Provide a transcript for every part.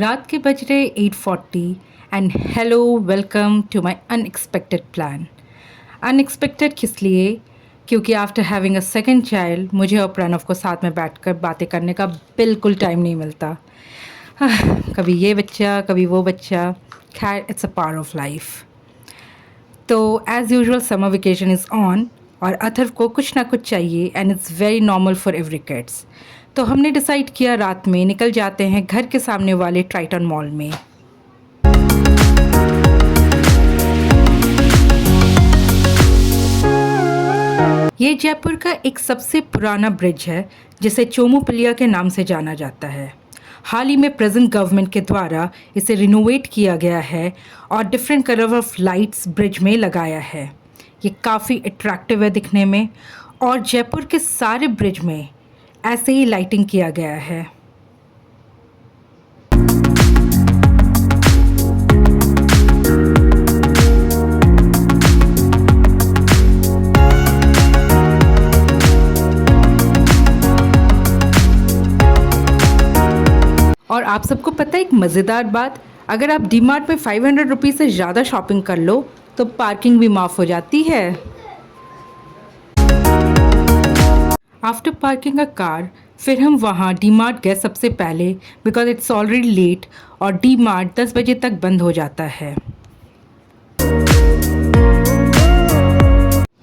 रात के बज रहे 8:40 and hello welcome to my unexpected plan. Unexpected किस लिए? क्योंकि after having a second child मुझे और प्रणव को साथ में बैठकर बातें करने का बिल्कुल टाइम नहीं मिलता। कभी ये बच्चा कभी वो बच्चा, खैर it's a part of life. तो as usual summer vacation is on और अथर्व को कुछ ना कुछ चाहिए and it's very normal for every kids. तो हमने डिसाइड किया रात में निकल जाते हैं घर के सामने वाले ट्राइटन मॉल में। ये जयपुर का एक सबसे पुराना ब्रिज है जिसे चोमुपलिया के नाम से जाना जाता है। हाल ही में प्रेजेंट गवर्नमेंट के द्वारा इसे रिनोवेट किया गया है और different colour of lights bridge में लगाया है। ये काफ़ी अट्रैक्टिव है दिखने में और जयपुर के सारे ब्रिज में ऐसे ही लाइटिंग किया गया है। और आप सबको पता है एक मज़ेदार बात, अगर आप डी मार्ट में 500 रुपीज़ से ज़्यादा शॉपिंग कर लो तो पार्किंग भी माफ़ हो जाती है। आफ्टर पार्किंग अ कार फिर हम वहाँ डी मार्ट गए सबसे पहले बिकॉज इट्स ऑलरेडी लेट और डी मार्ट 10 बजे तक बंद हो जाता है।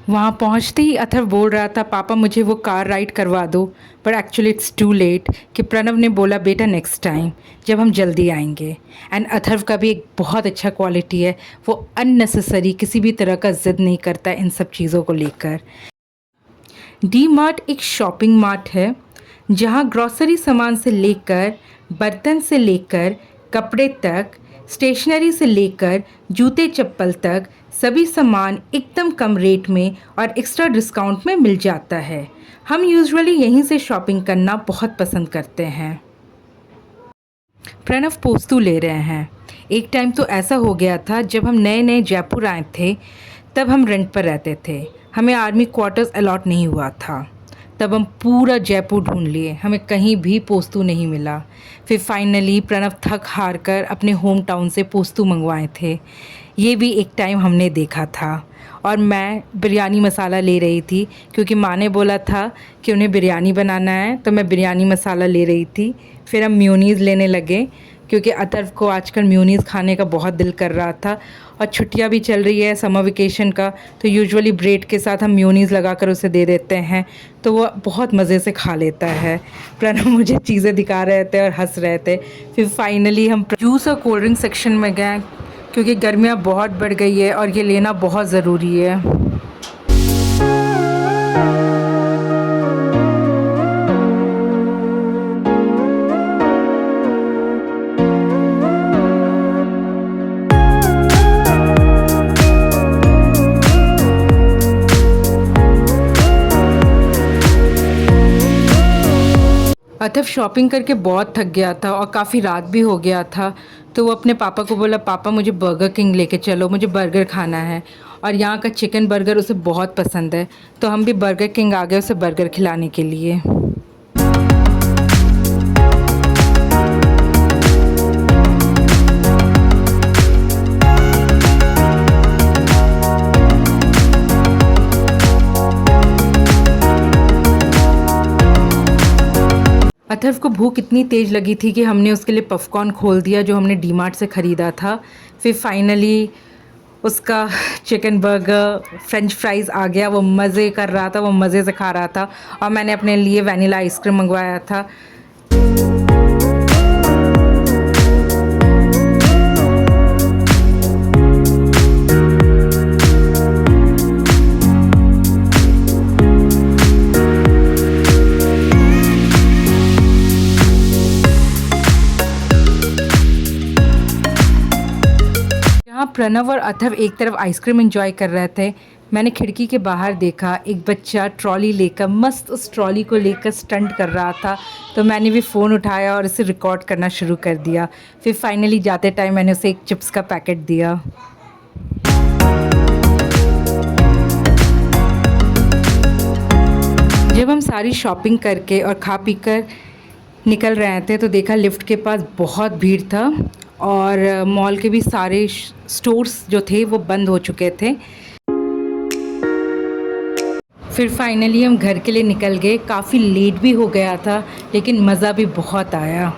वहाँ पहुँचते ही अथर्व बोल रहा था पापा मुझे वो कार राइड करवा दो, पर एक्चुअली इट्स टू लेट कि प्रणव ने बोला बेटा नेक्स्ट टाइम जब हम जल्दी आएंगे। एंड अथर्व का भी एक बहुत अच्छा क्वालिटी है, वो अननेसेसरी किसी भी तरह का ज़िद नहीं करता इन सब चीज़ों को लेकर। डी मार्ट एक शॉपिंग मार्ट है जहाँ ग्रॉसरी सामान से लेकर बर्तन से लेकर कपड़े तक, स्टेशनरी से लेकर जूते चप्पल तक सभी सामान एकदम कम रेट में और एक्स्ट्रा डिस्काउंट में मिल जाता है। हम यूजुअली यहीं से शॉपिंग करना बहुत पसंद करते हैं। प्रणव पोस्तु ले रहे हैं। एक टाइम तो ऐसा हो गया था जब हम नए नए जयपुर आए थे तब हम रेंट पर रहते थे, हमें आर्मी क्वार्टर्स अलॉट नहीं हुआ था। तब हम पूरा जयपुर ढूंढ लिए, हमें कहीं भी पोस्तु नहीं मिला। फिर फाइनली प्रणव थक हार कर अपने होम टाउन से पोस्तु मंगवाए थे। ये भी एक टाइम हमने देखा था। और मैं बिरयानी मसाला ले रही थी क्योंकि माँ ने बोला था कि उन्हें बिरयानी बनाना है, तो मैं बिरयानी मसाला ले रही थी। फिर हम म्योनीज़ लेने लगे क्योंकि अथर्व को आजकल म्योनीज़ खाने का बहुत दिल कर रहा था और छुट्टियां भी चल रही है समर वेकेशन का, तो यूजुअली ब्रेड के साथ हम म्योनीज़ लगाकर उसे दे देते हैं तो वो बहुत मज़े से खा लेता है। प्रणव मुझे चीज़ें दिखा रहे थे और हंस रहे थे। फिर फाइनली हम जूस और कोल्ड ड्रिंक सेक्शन में गए क्योंकि गर्मियाँ बहुत बढ़ गई है और ये लेना बहुत ज़रूरी है। अथर्व शॉपिंग करके बहुत थक गया था और काफ़ी रात भी हो गया था, तो वो अपने पापा को बोला पापा मुझे बर्गर किंग लेके चलो, मुझे बर्गर खाना है। और यहाँ का चिकन बर्गर उसे बहुत पसंद है, तो हम भी बर्गर किंग आ गए उसे बर्गर खिलाने के लिए। अथर्व को भूख इतनी तेज़ लगी थी कि हमने उसके लिए पॉपकॉर्न खोल दिया जो हमने डी मार्ट से ख़रीदा था। फिर फाइनली उसका चिकन बर्गर फ्रेंच फ्राइज़ आ गया, वो मज़े कर रहा था, वो मज़े से खा रहा था। और मैंने अपने लिए वनीला आइसक्रीम मंगवाया था। प्रणव और अथर्व एक तरफ आइसक्रीम एंजॉय कर रहे थे, मैंने खिड़की के बाहर देखा एक बच्चा ट्रॉली लेकर मस्त उस ट्रॉली को लेकर स्टंट कर रहा था, तो मैंने भी फ़ोन उठाया और इसे रिकॉर्ड करना शुरू कर दिया। फिर फाइनली जाते टाइम मैंने उसे एक चिप्स का पैकेट दिया। जब हम सारी शॉपिंग करके और खा पी कर निकल रहे थे तो देखा लिफ्ट के पास बहुत भीड़ था और मॉल के भी सारे स्टोर्स जो थे वो बंद हो चुके थे। फिर फाइनली हम घर के लिए निकल गए। काफ़ी लेट भी हो गया था लेकिन मज़ा भी बहुत आया।